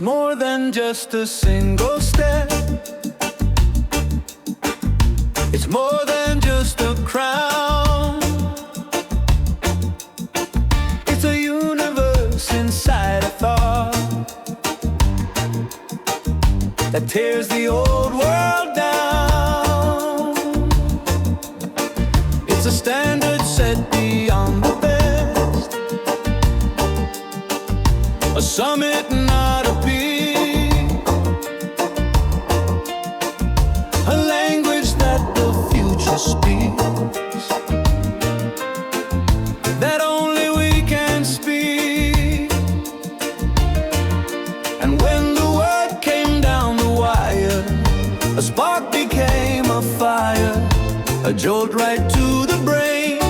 more than just a single step. It's more than just a crown. It's a universe inside a thought that tears the old world down. It's a standard set beyond the best, a summit, not a peak, a language that the future speaks, that only we can speak. And when the word came down the wire, a spark became a fire, a jolt right to the brain,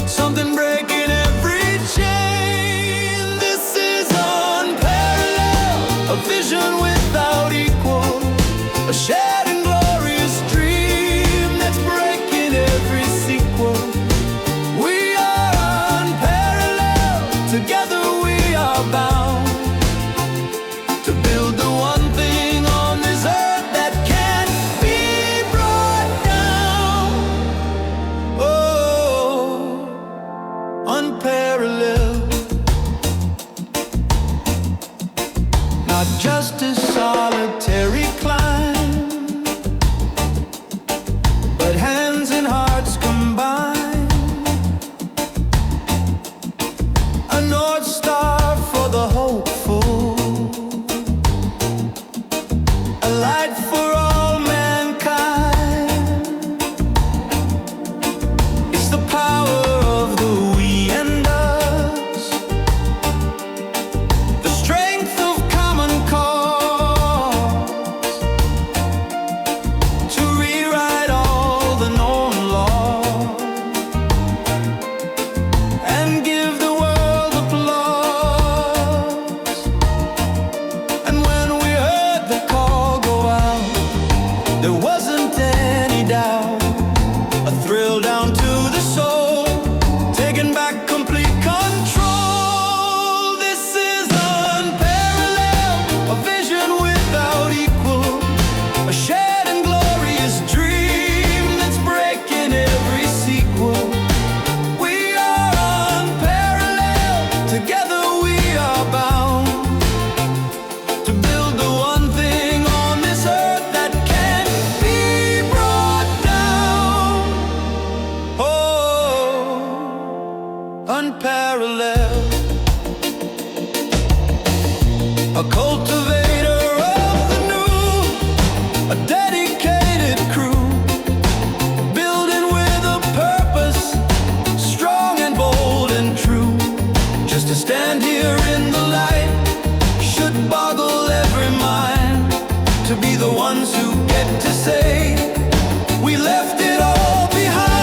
something breaking every chain. This is unparalleled, a vision without equal, a shared and glorious dream that's breaking every sequel. We are unparalleled, together we are bound to build the one thing on this earth that can't be brought down. Oh, unparalleled, not just a solitary climb, but hands and hearts combined, a North Star for the hopeful, a light for all mankind. It's the power of the we and us, the strength of common cause, to rewrite all the known laws and give the world applause. And when we heard the call go out, there wasn't any doubt, a thrill down to the soul, taking back complete control. This is unparalleled, a vision without equal, a shared and glorious dream that's breaking every sequel. We are unparalleled, together we are bound to build the one thing on this earth that can't be brought down. Oh, unparalleled, a cultivator of the new, a dedicated crew, building with a purpose, strong and bold and true. Just to stand here in the light should boggle every mind, to be the ones who get to say we left it all behind.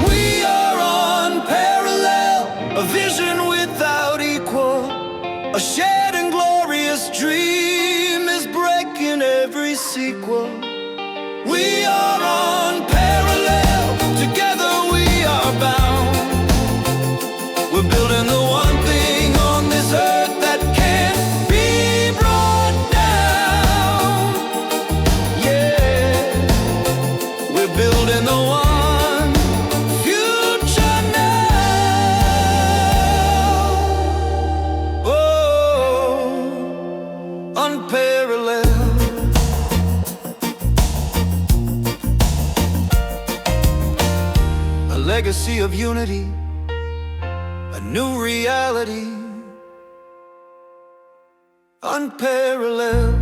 We are unparalleled, a vision without equal, a shared and glorious dream is breaking every sequel. We are unparalleled, together we are bound. We're building the one thing on this earth that can't be brought down. Yeah, we're building the one future now. Oh, unparalleled, a legacy of unity, a new reality, unparalleled.